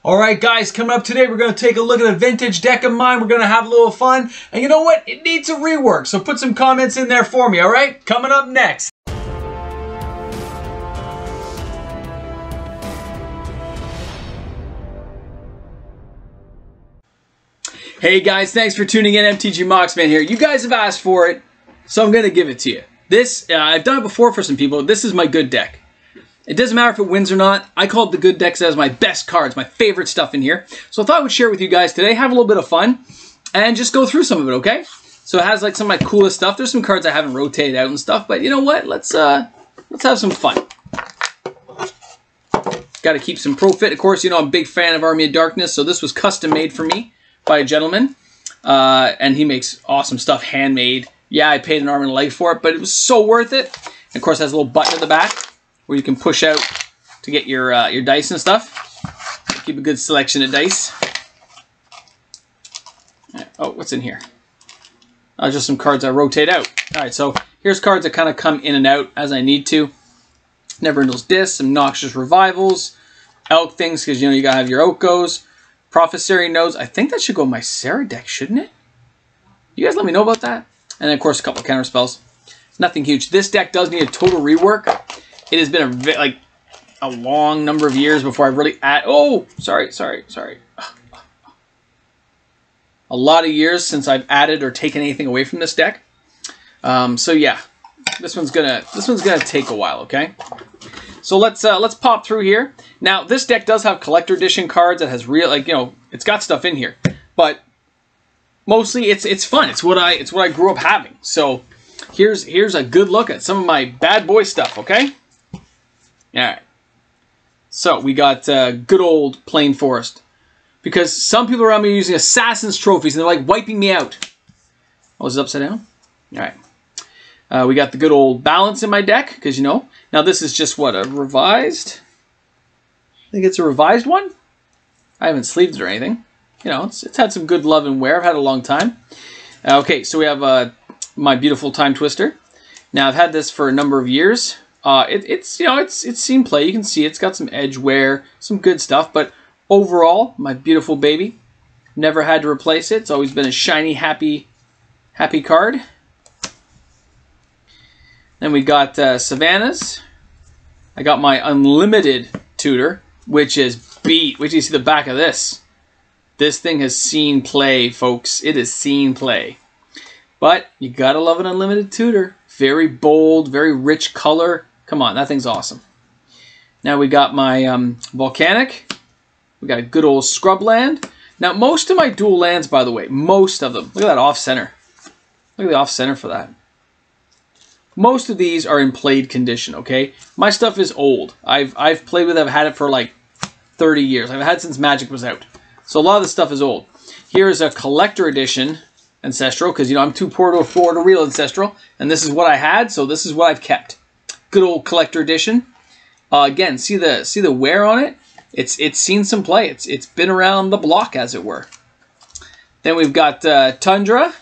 Alright guys, coming up today we're going to take a look at a vintage deck of mine. We're going to have a little fun. And you know what? It needs a rework. So put some comments in there for me, alright? Coming up next. Hey guys, thanks for tuning in. MTG Moxman here. You guys have asked for it, so I'm going to give it to you. This, I've done it before for some people. This is my good deck. It doesn't matter if it wins or not. I call it the good decks as my best cards, my favorite stuff in here. So I thought I would share with you guys today, have a little bit of fun, and just go through some of it, okay? So it has like some of my coolest stuff. There's some cards I haven't rotated out and stuff, but you know what? Let's have some fun. Got to keep some profit. Of course, you know I'm a big fan of Army of Darkness, so this was custom made for me by a gentleman, and he makes awesome stuff, handmade. Yeah, I paid an arm and a leg for it, but it was so worth it. And of course, it has a little button at the back where you can push out to get your dice and stuff. Keep a good selection of dice. Oh, what's in here? Just some cards I rotate out. All right, so here's cards that kind of come in and out as I need to. Never Endless Discs, some Noxious Revivals, Elk things, because you know you gotta have your Okos. Professary Nodes. I think that should go in my Sarah deck, shouldn't it? You guys let me know about that. And then, of course, a couple of counter spells. Nothing huge. This deck does need a total rework. It has been a long number of years before I really add. Oh, sorry. A lot of years since I've added or taken anything away from this deck. So yeah, this one's gonna take a while. Okay. So let's pop through here. Now this deck does have collector edition cards that has real, like, you know, it's got stuff in here, but mostly it's fun. It's what I grew up having. So here's a good look at some of my bad boy stuff. Okay. All right. So we got good old Plain Forest, because some people around me are using Assassin's trophies and they're like wiping me out. Oh, is it upside down? All right. We got the good old Balance in my deck, because you know. Now this is just what, a revised? I think it's a revised one. I haven't sleeved it or anything. You know, it's had some good love and wear. I've had it a long time. Okay, so we have my beautiful Time Twister. Now I've had this for a number of years. It's seen play. You can see it's got some edge wear, some good stuff. But overall, my beautiful baby. Never had to replace it. It's always been a shiny, happy card. Then we got Savannah's. I got my Unlimited Tutor, which is beat. Wait till you see the back of this. This thing has seen play, folks. It has seen play. But you gotta love an Unlimited Tutor. Very bold, very rich color. Come on, that thing's awesome. Now we got my Volcanic. We got a good old Scrubland. Now most of my dual lands, by the way, most of them. Look at that off-center. Look at the off-center for that. Most of these are in played condition, okay? My stuff is old. I've played with it. I've had it for like 30 years. I've had it since Magic was out. So a lot of this stuff is old. Here is a collector edition Ancestral, because you know I'm too poor to afford a real Ancestral, and this is what I had, so this is what I've kept. Good old collector edition. Again, see the wear on it? It's seen some play. It's been around the block, as it were. Then we've got Tundra.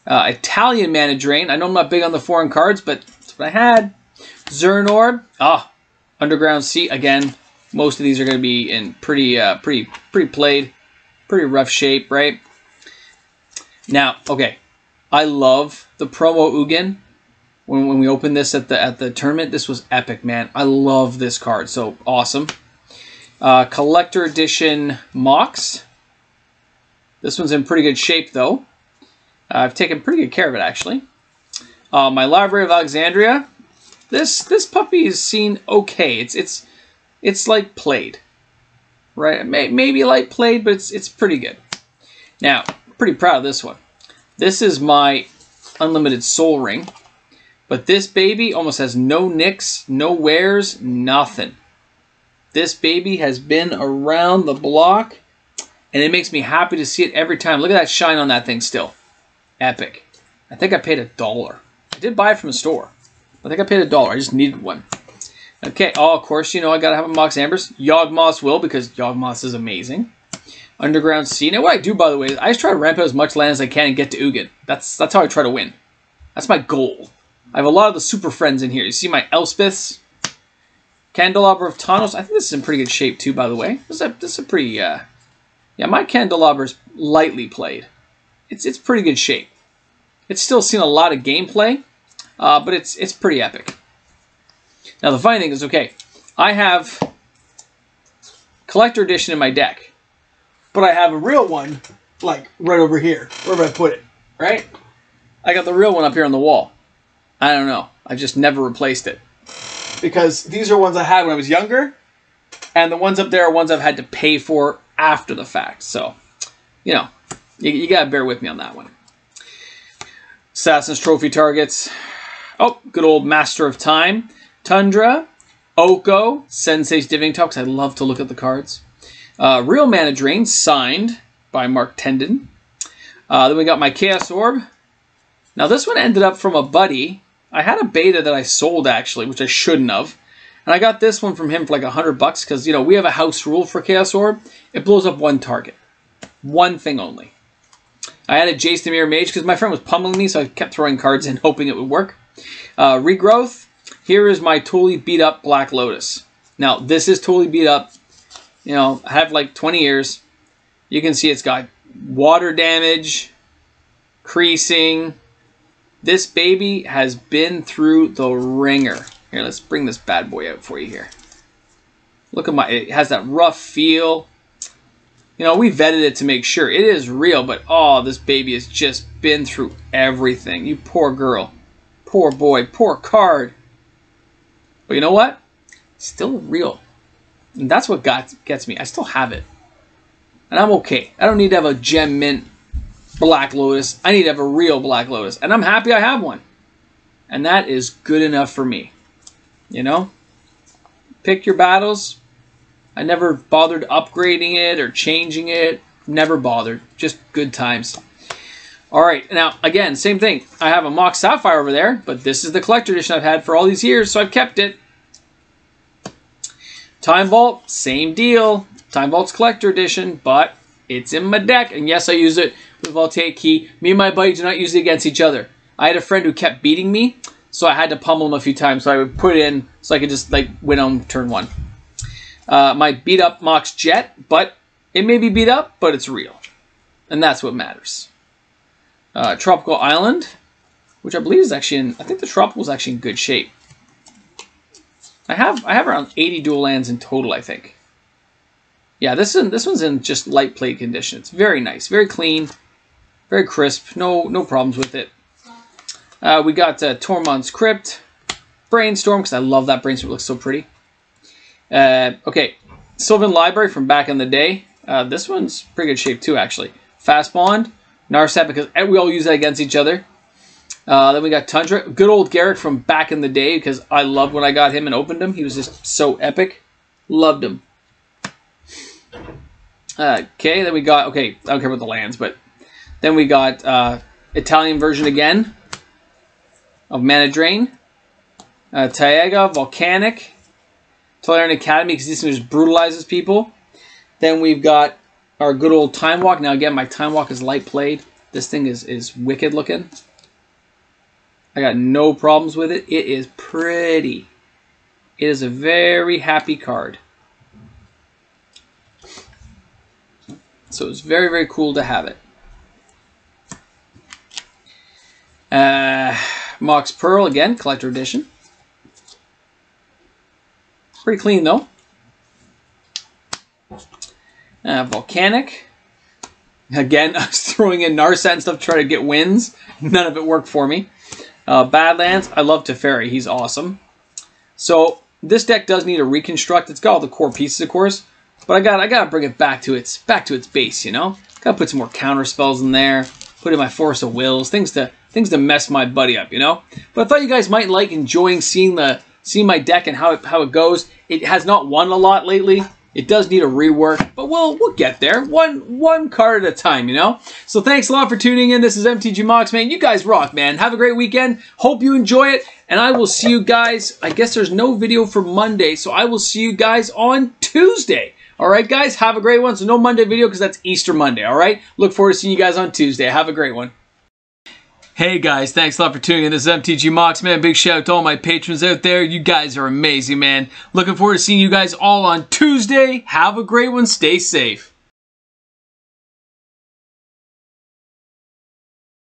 Italian Mana Drain. I know I'm not big on the foreign cards, but that's what I had. Zernorb. Underground Sea. Again, most of these are going to be in pretty played, pretty rough shape, right? Now, okay, I love the promo Ugin. When we opened this at the tournament, this was epic, man. I love this card, so awesome. Collector Edition Mox. This one's in pretty good shape, though. I've taken pretty good care of it, actually. My Library of Alexandria. This puppy is seen okay. It's like played, right? Maybe light played, but it's pretty good. Now, pretty proud of this one. This is my Unlimited Soul Ring, but this baby almost has no nicks, no wears, nothing. This baby has been around the block, and it makes me happy to see it every time. Look at that shine on that thing still. Epic. I think I paid $1. I did buy it from a store. I think I paid $1. I just needed one. Okay, of course, you know I gotta have a Mox Ambers. Yawgmoth's Will, because Yawgmoth is amazing. Underground Sea. Now what I do, by the way, is I just try to ramp out as much land as I can and get to Ugin. That's how I try to win. That's my goal. I have a lot of the super friends in here. You see my Elspeths? Candelabra of Thanos. I think this is in pretty good shape too, by the way. This is a pretty, yeah, my Candelabra is lightly played. It's pretty good shape. It's still seen a lot of gameplay, but it's pretty epic. Now the funny thing is, okay, I have collector edition in my deck, but I have a real one, like right over here. Where did I put it? Right? I got the real one up here on the wall. I don't know. I just never replaced it. Because these are ones I had when I was younger, and the ones up there are ones I've had to pay for after the fact. So, you know, you got to bear with me on that one. Assassin's Trophy targets. Oh, good old Master of Time. Tundra. Oko. Sensei's Diving Top, because I love to look at the cards. Real Mana Drain, signed by Mark Tendon. Then we got my Chaos Orb. Now, this one ended up from a buddy. I had a beta that I sold, actually, which I shouldn't have. And I got this one from him for like $100 because, you know, we have a house rule for Chaos Orb. It blows up one target. One thing only. I had a Jace the Mirror Mage because my friend was pummeling me, so I kept throwing cards in, hoping it would work. Regrowth. Here is my totally beat up Black Lotus. Now, this is totally beat up. You know, I have like 20 years. You can see it's got water damage, creasing. This baby has been through the ringer. Here, let's bring this bad boy out for you here. Look at it has that rough feel. You know, we vetted it to make sure. It is real, but oh, this baby has just been through everything. You poor girl. Poor boy. Poor card. But you know what? Still real. And that's what gets me. I still have it. And I'm okay. I don't need to have a gem mint Black Lotus. I need to have a real Black Lotus. And I'm happy I have one. And that is good enough for me. You know? Pick your battles. I never bothered upgrading it or changing it. Never bothered. Just good times. Alright, now, again, same thing. I have a Mox Sapphire over there, but this is the collector edition I've had for all these years, so I've kept it. Time Vault, same deal. Time Vault's collector edition, but it's in my deck. And yes, I use it with Voltaic Key. Me and my buddy do not use it against each other. I had a friend who kept beating me, so I had to pummel him a few times. So I would put it in so I could just like win on turn one. My beat up Mox Jet, but it may be beat up, but it's real. And that's what matters. Tropical Island, which I believe is actually in, I think the Tropical is actually in good shape. I have around 80 dual lands in total, I think. Yeah, this one's in just light play condition. It's very nice, very clean, very crisp. No problems with it. We got Tormund's Crypt, Brainstorm, because I love that Brainstorm. It looks so pretty. Okay, Sylvan Library from back in the day. This one's pretty good shape too, actually. Fast Bond, Narset, because we all use that against each other. Then we got Tundra. Good old Garrett from back in the day, because I loved when I got him and opened him. He was just so epic. Loved him. Okay, then we got, okay, I don't care about the lands, but then we got Italian version again of Mana Drain. Taiga, Volcanic. Tolarian Academy, because this one just brutalizes people. Then we've got our good old Time Walk. Now again, my Time Walk is light played. This thing is wicked looking. I got no problems with it. It is pretty. It is a very happy card. So it's very, very cool to have it. Mox Pearl, again, collector edition. Pretty clean, though. Volcanic. Again, I was throwing in Narset and stuff to try to get wins. None of it worked for me. Badlands. I love Teferi. He's awesome. So this deck does need a reconstruct. It's got all the core pieces, of course, but I gotta bring it back to its base. You know, gotta put some more counter spells in there. Put in my Force of Wills, things to mess my buddy up. You know. But I thought you guys might like enjoying seeing my deck and how it goes. It has not won a lot lately. It does need a rework, but we'll get there. One card at a time, you know? So thanks a lot for tuning in. This is MTG Mox, man. You guys rock, man. Have a great weekend. Hope you enjoy it. And I will see you guys. I guess there's no video for Monday, so I will see you guys on Tuesday. All right, guys? Have a great one. So no Monday video because that's Easter Monday, all right? Look forward to seeing you guys on Tuesday. Have a great one. Hey guys, thanks a lot for tuning in. This is MTG Mox, man. Big shout out to all my patrons out there. You guys are amazing, man. Looking forward to seeing you guys all on Tuesday. Have a great one. Stay safe.